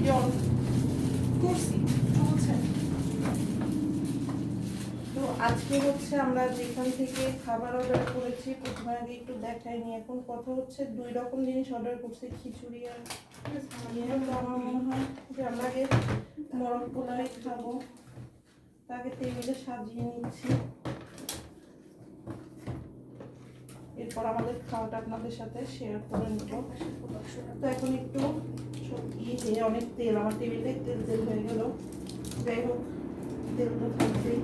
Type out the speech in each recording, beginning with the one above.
TV on করছি, চলছে। তো আজকে হচ্ছে আমরা যেখান থেকে খাবার অর্ডার করেছি, প্রথমে আগে একটু দেখাইনি। এখন কথা হচ্ছে 2 রকম জিনিস অর্ডার করছি, খিচুড়ি আর তো আমার মনে হয় যে আমরা আগে মোরগ পোলাই খাবো, তাকে টেবিলে সাজিয়ে নিচ্ছি, এরপর আমাদের খাওয়াটা আপনাদের সাথে শেয়ার করে নেব। তো এখন একটু অনেক তেল, আমার টেবিলে তেল তেল হয়ে গেল। যাই হোক, তেল তো থাকবেই।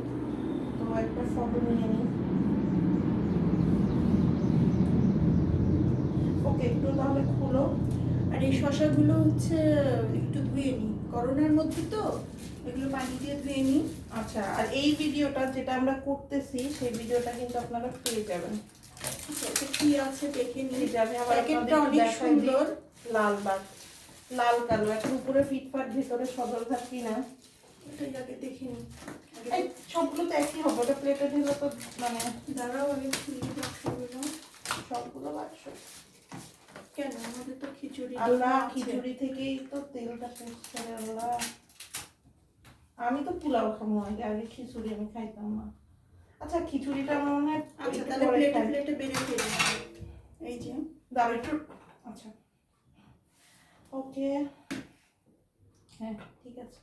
তো একটা ফটো নিয়ে নিই। ওকে, একটু তাহলে খুলো। আর এই শশাগুলো হচ্ছে একটু ধুয়ে নিই, করোনার মধ্যে তো এগুলো পানি দিয়ে ধুয়ে নিই। আচ্ছা, আর এই ভিডিওটা যেটা আমরা করতেছি সেই ভিডিওটা কিন্তু আপনারা পেয়ে যাবেন। এটা কি আছে দেখে নিই। যাবে আবার প্যাকেটটা অনেক সুন্দর, লাল বাগ, লাল কালো, এখন উপরে ফিটফাট ভিতরে সদরঘাট কিনা এটা আগে দেখে নিই। এই সবগুলো তো একই হবে, ওটা প্লেটে দিলে তো মানে দাঁড়াও আগে খুলি বাক্সগুলো। সবগুলো বাক্স। কেন আমাদের তো খিচুড়ি আল্লাহ, খিচুড়ি থেকেই তো তেলটা শেষ করে। আল্লাহ, আমি তো পোলাও খাবো, আগে খিচুড়ি আমি খাইতাম না। আচ্ছা, খিচুড়িটা আমার মনে হয় আচ্ছা তাহলে প্লেটে প্লেটে বেড়ে ফেলি। এই যে দাও একটু। আচ্ছা, ওকে, হ্যাঁ ঠিক আছে,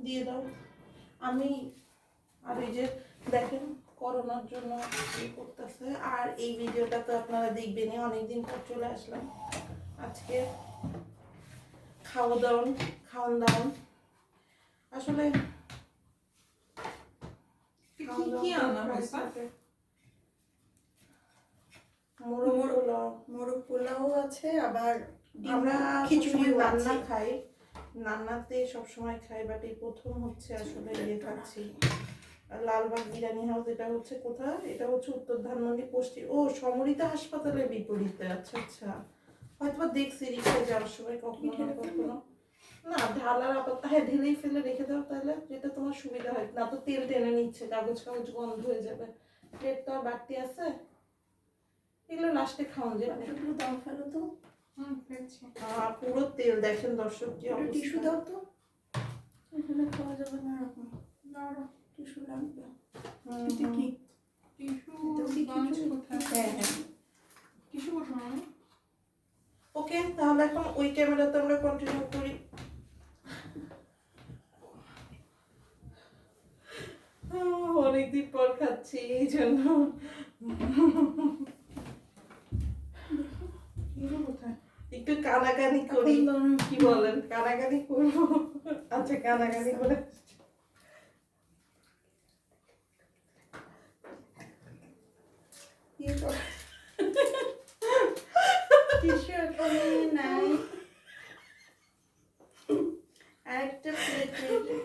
দিয়ে দাও। আমি আর এই যে দেখেন করোনার জন্য কি করতেছে। আর এই ভিডিওটা তো আপনারা দেখবেনই, অনেকদিন পর চলে আসলাম আজকে খাওয়া দাওয়া, খাওয়ান দাওয়ান। আসলে মোরগ পোলাও আছে, আবার আমরা খিচুড়ি রান্না খাই, রান্নাতে সবসময় খাই, বাট এই প্রথম হচ্ছে আসলে ইয়ে খাচ্ছি। লালবাগ বিরিয়ানি হাউস, এটা হচ্ছে কোথায়? এটা হচ্ছে উত্তর ধানমন্ডি পশ্চিম, ও সমরিতা হাসপাতালের বিপরীতে। আচ্ছা আচ্ছা, হয়তো দেখছি রিক্সায় যাওয়ার সময় কখনো না কখনো। না ঢালার আপাতত, হ্যাঁ ঢেলেই ফেলে রেখে দাও তাহলে, যেটা তোমার সুবিধা হয়। না তো তেল টেনে নিচ্ছে, কাগজ কাগজ গন্ধ হয়ে যাবে। প্লেট তো আর বাড়তি আছে, এগুলো লাস্টে খাওয়া যাবে। এগুলো দাও, ফেলো তো। পুরো তেল দেখেন দর্শক, কি টিস্যু অবস্থা। দাও তো, এখানে খাওয়া যাবে না এরকম। না টিস্যু লাগবে। এটা কি টিস্যু? হ্যাঁ হ্যাঁ, টিস্যু বসানো। ওকে, তাহলে এখন ওই ক্যামেরাতে আমরা কন্টিনিউ করি। অনেকদিন পর খাচ্ছি এই জন্য। একটু কানাকানি করি, কি বলেন? কানাকানি করবো? আচ্ছা, কানাকানি করে টিস্যু এখানে নাই। আরেকটা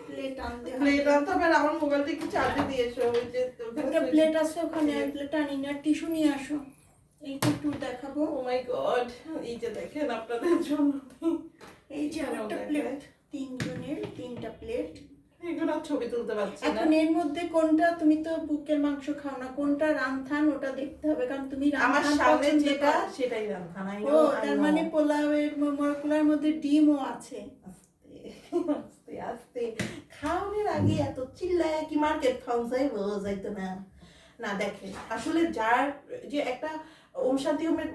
প্লেট আনতে হবে। প্লেট আনতে হবে, আমার মোবাইলটা একটু চার্জে দিয়েছো, ওই যে একটা প্লেট আছে ওখানে, এক প্লেট আনি না, টিস্যু নিয়ে আসো। এইটা একটু দেখাবো। ও মাই গড, এই যে দেখেন আপনাদের জন্য এই যে একটা প্লেট, তিনজনের 3টা প্লেট। এগুলো ছবি তুলতে পারছি না। এখন এর মধ্যে কোনটা, তুমি তো বুকের মাংস খাও না, কোনটা রামথান ওটা দেখতে হবে, কারণ তুমি আমার রামথান সামনে পছন্দ যেটা করো। সেটাই রান্না। ও তার মানে পোলাওয়ের মোরগ পোলাওর মধ্যে ডিমও আছে। আস্তে আস্তে খাওয়ানোর আগে এত চিল্লায় কি মার্কেট খাওয়া যায়, বোঝা যাইতো না। না দেখেন, আসলে যার যে একটা ওম শান্তি ওমের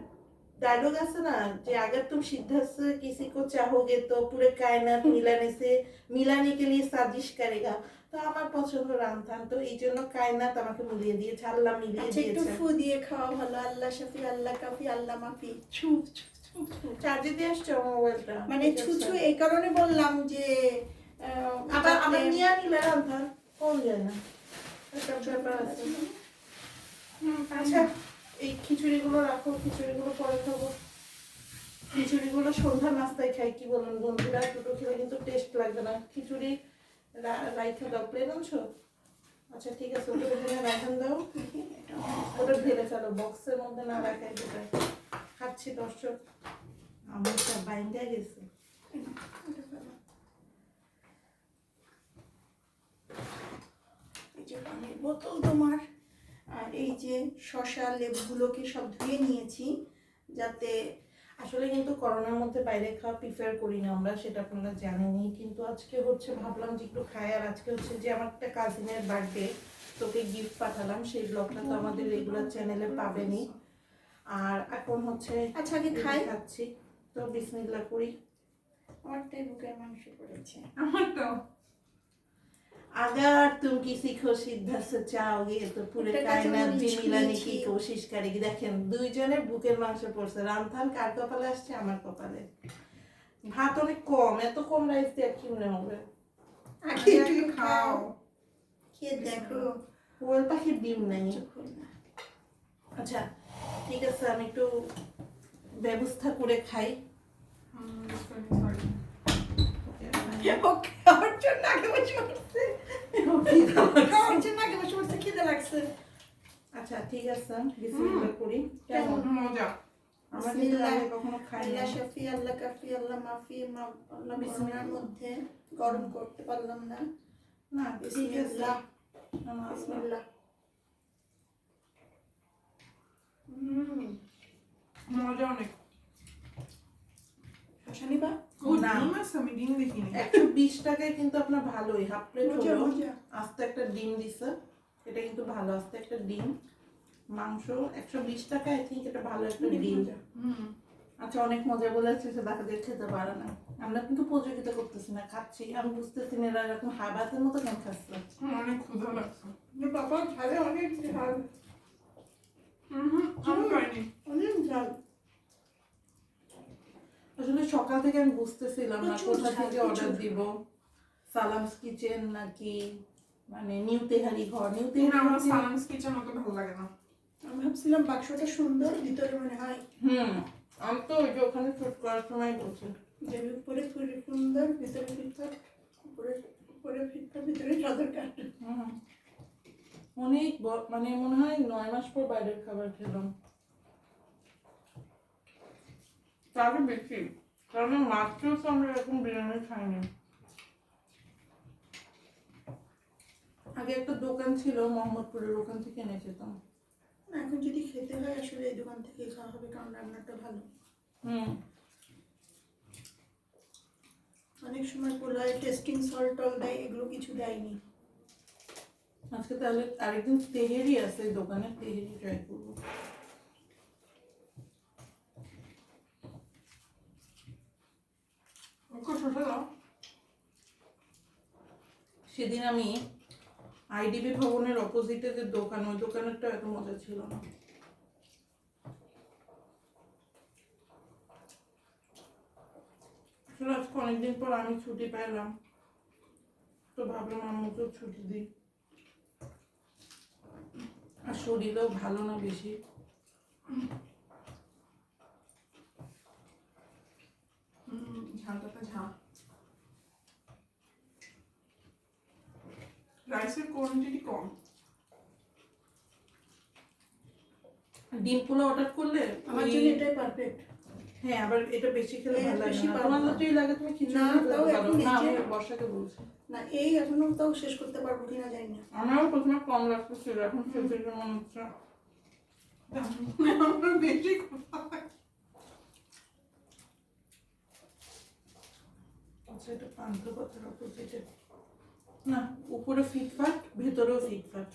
डायलॉग আছে না, যে अगर तुम सिद्धार्थ से किसी को चाहोगे तो पूरे कायनात मिलाने से मिलाने के लिए साजिश करेगा। তো আমার পছন্দ রামথান, তো এই জন্য কায়নাত আমাকে মিলিয়ে দিয়েছে, আল্লাহ মিলিয়ে আচ্ছা একটু দিয়েছে। ফু দিয়ে খাওয়া ভালো। আল্লাহ শাফি, আল্লাহ কাফি, আল্লাহ মাফি। ছু চার্জে দিয়ে আসছো মোবাইলটা? মানে ছুছু এই কারণে বললাম যে আবার আবার নিয়ে নিলে রামথান কোন যায় না, একটা ব্যাপার আছে। আচ্ছা, এই খিচুড়িগুলো রাখো, খিচুড়িগুলো পরে খাবো। খিচুড়িগুলো সন্ধ্যার নাস্তায় খাই, কি বলেন বন্ধুরা? দুটো খেলে কিন্তু টেস্ট লাগবে না। খিচুড়ি রাইখা দাও, প্লেন আনছো? আচ্ছা ঠিক আছে, ওটা এখানে রাখান দাও, ওটা ঢেলে ফেলো, বক্সের মধ্যে না রাখাই যেটা। খাচ্ছি দর্শক, আমার সব বাইন্দা গেছে। এই যে পানির বোতল তোমার, আর এই যে শসা লেবুগুলোকে সব ধুয়ে নিয়েছি, যাতে আসলে কিন্তু করোনার মধ্যে বাইরে খাওয়া প্রিফার করি না আমরা, সেটা আপনারা জানেনই, কিন্তু আজকে হচ্ছে ভাবলাম যে একটু খাই। আর আজকে হচ্ছে যে আমার একটা কাজিনের বার্থডে, তোকে গিফট পাঠালাম, সেই ব্লগটা তো আমাদের রেগুলার চ্যানেলে পাবেনি। আর এখন হচ্ছে আচ্ছা আগে খাই। খাচ্ছি, তো বিসমিল্লাহ করি। আমারটাই বুকের মাংস পড়েছে। আমারটাও। अगर तुम किसी को সিদ্ধা से চাওগে তো পুরো কায়নাত भी मिलाने की कोशिश करेगी। দেখেন দুইজনের বুকের মাংস পড়ছে, রামথান কার কপালে আসছে? আমার কপালে। ভাত অনেক কম, এত কম রাইস দিয়ে কি মনে হবে? আগে একটু খাও, খেয়ে দেখো। ওর পাখির ডিম নাই। আচ্ছা ঠিক আছে, আমি একটু ব্যবস্থা করে খাই। খাওয়ার জন্য আগে বসে পড়ছে, খাওয়ার জন্য আগে বসে পড়ছে, খিদে লাগছে। আচ্ছা ঠিক আছে, বিসমিল্লাহ করি। কেমন মজা। আমরা কিন্তু আগে কখনো খাই না। আল্লাহ শাফি, আল্লাহ কাফি, আল্লাহ মাফি। আল্লাহ বিসমিল্লাহর মধ্যে গরম করতে পারলাম না। না ঠিক আছে, বিসমিল্লাহ, বিসমিল্লাহ। মজা অনেক। শশা নিবা? ও ডিম আছে, আমি ডিম দেখিনি। 120 টাকায় কিন্তু আপনার ভালোই হাফ প্লেট মজা, হলো। মজা। আস্তে একটা ডিম দিছে, এটা কিন্তু ভালো। আস্তে একটা ডিম, মাংস 120 টাকা, আই থিঙ্ক এটা ভালো একটা ডিম। আচ্ছা অনেক মজা বলেছে, সে দেখা দিয়ে খেতে পারে না। আমরা কিন্তু প্রযোগিতা করতেছি না, খাচ্ছি। আমি বুঝতেছি না এরা এরকম হাবাতের মতো কেন খাচ্ছে। অনেক ক্ষুধা লাগছে। বাবা ঝালে অনেক ঝাল, আমি খাইনি। অনেক ঝাল। আসলে সকাল থেকে আমি বুঝতেছিলাম না প্রচুর কোথা ঝাল, থেকে অর্ডার প্রচুর। দিব। সালামস কিচেন নাকি মানে নিউ তেহারি ঘর। নিউ না, তেহারি আমার ঘর সালামস কিচেন অত ভালো লাগে না। আমি ভাবছিলাম বাক্সটা সুন্দর, ভিতরে মনে হয় আমি তো ওই যে ওখানে শুট করার সময় বলছি যে উপরে পুরি সুন্দর, ভিতরে ফিটফাট, উপরে ফিটফাট, ভিতরে চাদর কাট। অনেক মানে মনে হয় 9 মাস পর বাইরের খাবার খেলাম, তারও বেশি। কারণ মাত্রও তো আমরা এরকম বিরিয়ানি খাইনি। আগে একটা দোকান ছিল মোহাম্মদপুরের, ওখান থেকে এনে খেতাম। এখন যদি খেতে হয় আসলে এই দোকান থেকে খাওয়া হবে, কারণ রান্নাটা ভালো। অনেক সময় পোলায় টেস্টিং সল্ট টল দেয়, এগুলো কিছু দেয়নি। আজকে তাহলে আরেকদিন তেহেরি আছে এই দোকানে, তেহেরি ট্রাই করবো। সেদিন আমি আইডিবি ভবনের অপোজিটে যে দোকান, ওই দোকানেরটা এত মজা ছিল না। আসলে আজকে অনেকদিন পর আমি ছুটি পেলাম, তো ভাবলাম আম্মুকেও ছুটি দিই। আর শরীরও ভালো না বেশি। ঝালটা ঝাল। রাইসের কোয়ান্টিটি কম। ডিম পোলা অর্ডার করলে আমার জন্য এটাই পারফেক্ট। হ্যাঁ, আবার এটা বেশি খেলে হ্যাঁ, ভালো লাগে বেশি না। পারবো তোমার না। যতই লাগে তুমি খিচুড়ি না, খেতে তাও পারো। এখন না, আমি নিজে- বর্ষাকে বলছি। না, এই এখনো তাও শেষ করতে পারবো কিনা জানি না। আমারও প্রথমে কম লাগতেছিল, এখন খিচুড়ি মনে হচ্ছে। আমার বেশি ক্ষুধা লাগে। আচ্ছা, এটা পান্তা পাতার অপোজিটে না, উপরে ফিটফাট, ভেতরেও ফিটফাট।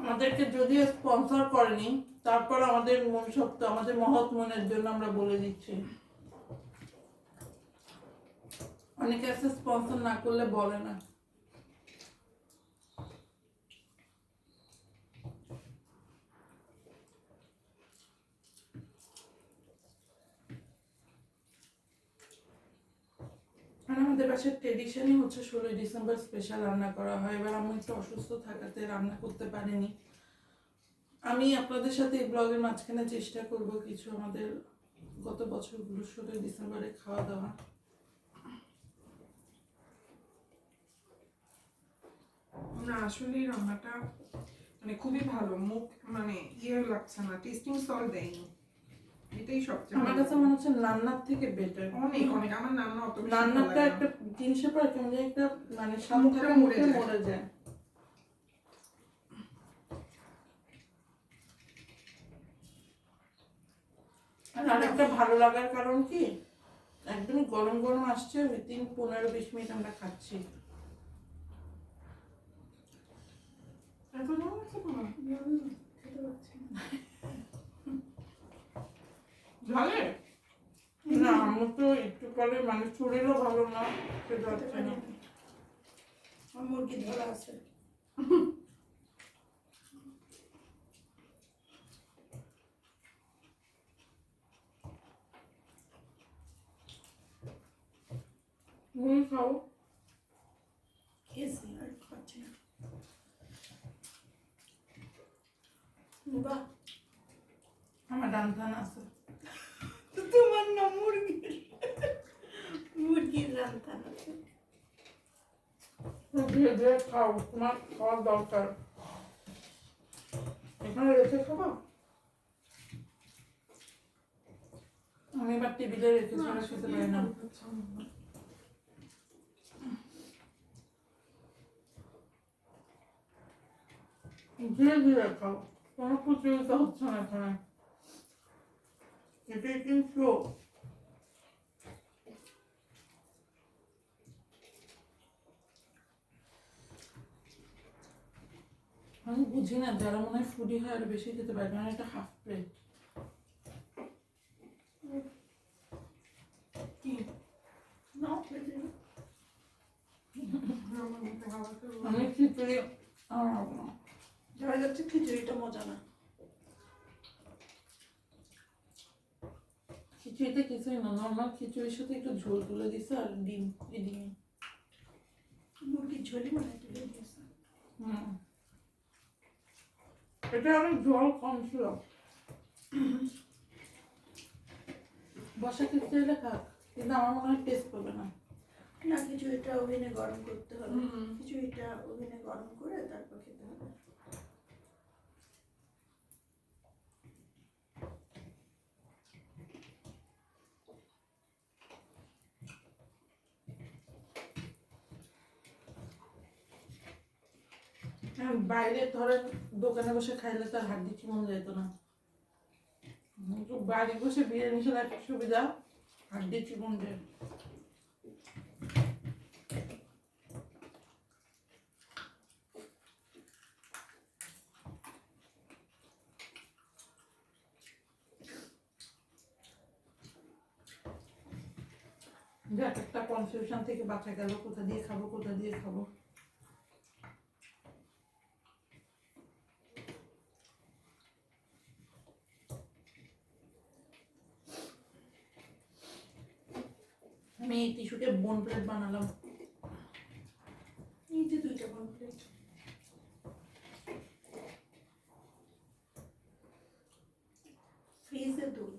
আমাদেরকে যদিও স্পন্সর করেনি, তারপর আমাদের মন শক্ত, আমাদের মহৎ মনের জন্য আমরা বলে দিচ্ছি। অনেকে আছে স্পন্সর না করলে বলে না। আর আমাদের বাসার ট্রেডিশনই হচ্ছে 16ই ডিসেম্বর স্পেশাল রান্না করা হয়। এবার আমি একটু অসুস্থ থাকাতে রান্না করতে পারিনি। আমি আপনাদের সাথে এই ব্লগের মাঝখানে চেষ্টা করব কিছু আমাদের গত বছরগুলো 16ই ডিসেম্বরে খাওয়া দাওয়া। না, আসলে এই রান্নাটা মানে খুবই ভালো, মুখ মানে ইয়ে লাগছে না, টেস্টিং সল্ট দেয়নি, এটাই সবচেয়ে আমার ভালো। কাছে মনে হচ্ছে রান্নার থেকে বেটার। অনেক অনেক আমার রান্না অত বেশি ভালো রান্নাটা লাগে একটা না। জিনিসের পর কেমন একটা মানে স্বাদ মুখটা থেকে মরে মুখে যায়। মরে যায়। আর একটা ভালো লাগার কারণ কি একদমই গরম গরম আসছে, উইদিন 15-20 মিনিট আমরা খাচ্ছি। এত দাম আছে তোমার? খেতে পারছি না। ঝালে? না আমার তো একটু পরে মানে শরীরও ভালো না, খেতে পারছি না। আমার মুরগি ধরা আছে। মুড়ি খাও। খেয়েছি আর খাচ্ছি না। বাহ, আমার রান্ধান আছে। তোমার না মুরগির রান্ধান আছে। ধীরে ধীরে খাও, তোমার খাওয়ার দরকার। এখানে রেখে খাবো? আমি এবার টেবিলে রেখে ছাড়া খেতে পারি না। ধীরে ধীরে খাও, কোনো প্রতিযোগিতা হচ্ছে না এখানে। এটাই কিন্তু আমি বুঝি না যারা মনে হয় ফুডি হয় আর বেশি খেতে পারে, কারণ এটা হাফ প্লেট। কি? নাও প্লেটে। আমি আমি খিচুড়ি দেখা যাচ্ছে খিচুড়িটা মজা না। খিচুড়িতে কিছুই না, নর্মাল খিচুড়ির সাথে একটু ঝোল তুলে দিছে আর ডিম ডিম মুরগির ঝোলই মানে তুলে দিয়েছে। এটা অনেক ঝোল কম ছিল। বসা খিচুড়িটা খাক, কিন্তু আমার মনে হয় টেস্ট পাবে না। না, খিচুড়িটা ওভেনে গরম করতে হবে। খিচুড়িটা ওভেনে গরম করে তারপর খেতে হবে। বাইরে ধরেন দোকানে বসে খাইলে তার হাড্ডি চিমন যেত না, কিন্তু বাড়ি বসে বিরিয়ানি খেলে একটা সুবিধা, হাড্ডি চিমন যায়। যাক, একটা কনফিউশন থেকে বাঁচা গেল, কোথা দিয়ে খাবো কোথা দিয়ে খাবো। আমি এই টিস্যুকে বোন প্লেট বানালাম। এই যে 2টা বোন প্লেট। ফ্রিজে দুই।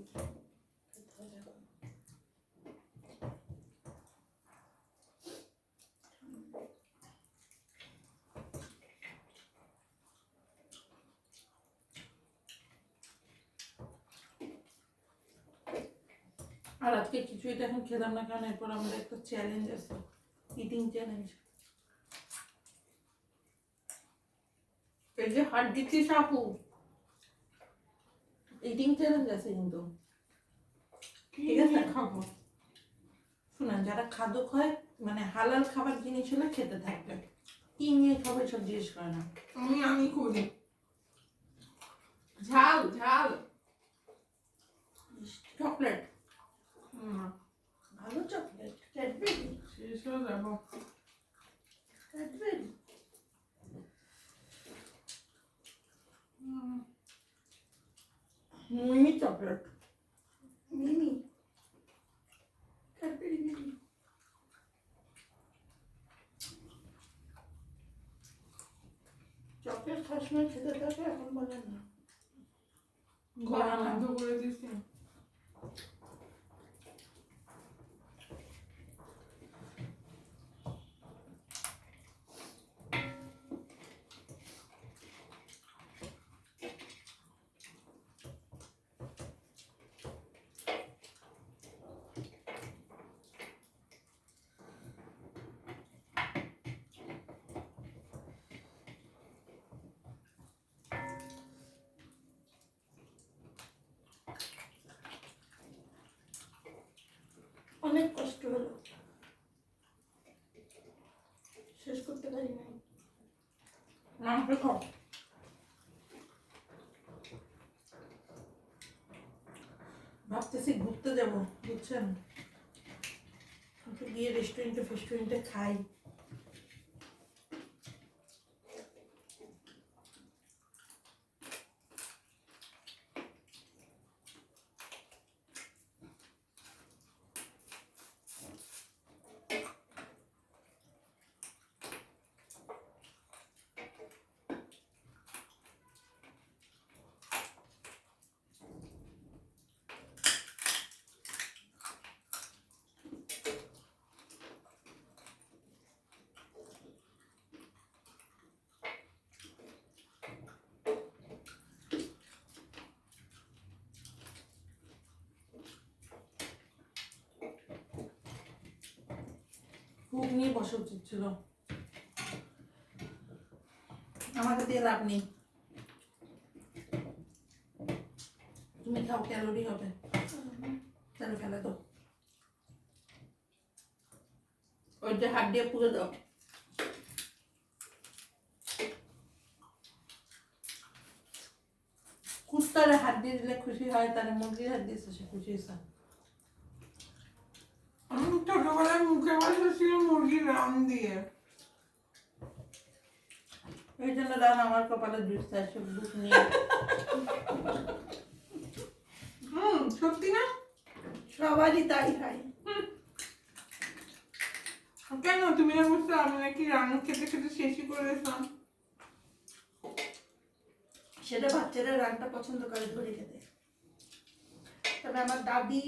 আর আজকে খিচুড়িটা এখন খেলাম না, কারণ এরপর আমাদের একটা চ্যালেঞ্জ আছে, ইটিং চ্যালেঞ্জ। এই যে হাত দিচ্ছিস আপু, ইটিং চ্যালেঞ্জ আছে কিন্তু, ঠিক আছে? খাবো। শুনেন, যারা খাদক হয় মানে হালাল খাবার জিনিস হলে খেতে থাকবে, কি নিয়ে খাবে সব জিজ্ঞেস করে না। আমি করি ঝাল ঝাল চকলেট, না ভালো চকলেট, ক্যাডবেরি। শেষ হয়ে যাবো। Cadbury mini chocolate, mini Cadbury mini. Chocolate সবসময় খেতে থাকে, এখন বলেন না। গলা বন্ধ করে দিছি। হলো, শেষ করতে পারি নাই। মাংস খাও। ভাবতেছি ঘুরতে যাবো, বুঝছেন, একটু গিয়ে রেস্টুরেন্টে খাই। খুব নিয়ে বসা উচিত ছিল, আমাকে দিয়ে লাভ নেই। তুমি খাও, ক্যালোরি হবে, তাহলে ফেলে দাও, ওইটা হাত দিয়ে পুড়ে দাও। কুত্তারে হাত দিয়ে দিলে খুশি হয়, তাহলে মুরগির হাত দিয়েছে সে খুশি হয়েছে। আমি ছোটবেলায় মুখে বসেছিল মুরগির রান দিয়ে। এই জন্য রান আমার কপালে জুটছে, সব দুধ নিয়ে। সত্যি না? সবারই তাই হয়। কেন তুমি না বুঝতে, আমি নাকি রান খেতে খেতে শেষই করে দিয়েছিলাম। সেটা বাচ্চারা রানটা পছন্দ করে ধরে খেতে। তবে আমার দাদি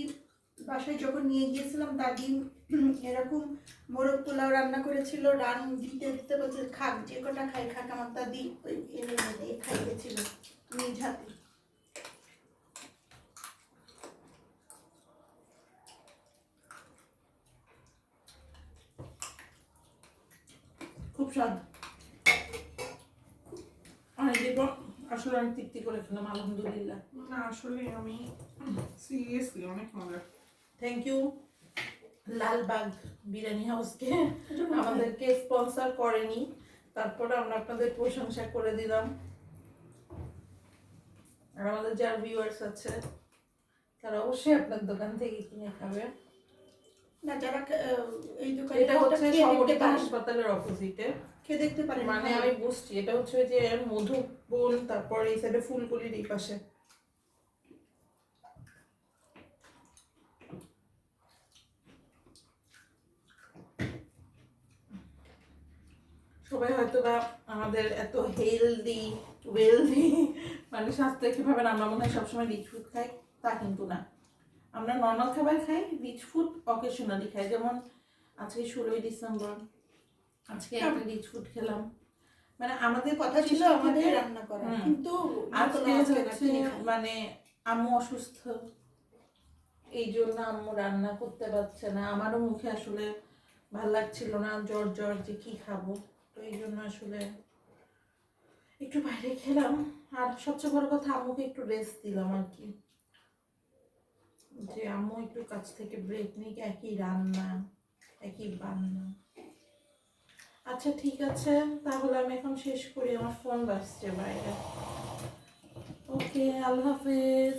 বাসায় যখন নিয়ে গিয়েছিলাম, দাদি এরকম মোরগ পোলাও রান্না করেছিল, রান দিতে দিতে বলছে খাক, যে কটা খাই খাক। আমার দাদি ওই এনে দিয়ে খাইয়েছিল নিজ হাতে। খুব স্বাদ। অনেকদিন পর আসলে আমি তৃপ্তি করে খেলাম, আলহামদুলিল্লাহ। না আসলে আমি সিরিয়াসলি অনেক মজা। থ্যাংক ইউ লালবাগ বিরিয়ানি হাউসকে, আমাদেরকে স্পন্সর করেনি, তারপর আমরা আপনাদের প্রশংসা করে দিলাম। আর আমাদের যারা ভিউয়ার্স আছে তারা অবশ্যই আপনার দোকান থেকে কিনে খাবে। না যারা এই দোকানে এটা হচ্ছে খেয়ে দেখতে সমরিতা পারেন, হাসপাতালের অপোজিটে। খেয়ে দেখতে পারেন। মানে আমি বুঝছি এটা হচ্ছে যে মধুবন, তারপর এই সাইডে ফুলকলির এই পাশে। সবাই হয়তো বা আমাদের এত হেলদি ওয়েলদি মানে স্বাস্থ্য কি ভাবেন, আমরা মনে হয় সবসময় রিচ ফুড খাই, তা কিন্তু না। আমরা নর্মাল খাবার খাই, রিচ ফুড অকেশনালি খাই। যেমন আজকে 16ই ডিসেম্বর, আজকে একটা রিচ ফুড খেলাম। মানে আমাদের কথা ছিল আমাদের রান্না করা, কিন্তু আজকে হচ্ছে মানে আম্মু অসুস্থ, এই জন্য আম্মু রান্না করতে পারছে না। আমারও মুখে আসলে ভাল লাগছিল না, জ্বর জ্বর যে কি খাবো, তো এই জন্য আসলে একটু বাইরে খেলাম। আর সবচেয়ে বড় কথা আম্মুকে একটু রেস্ট দিলাম আর কি, যে আম্মু একটু কাছ থেকে ব্রেক নিক, একই রান্না একই বান্না। আচ্ছা ঠিক আছে, তাহলে আমি এখন শেষ করি, আমার ফোন বাজছে বাইরে। ওকে, আল্লাহ হাফেজ।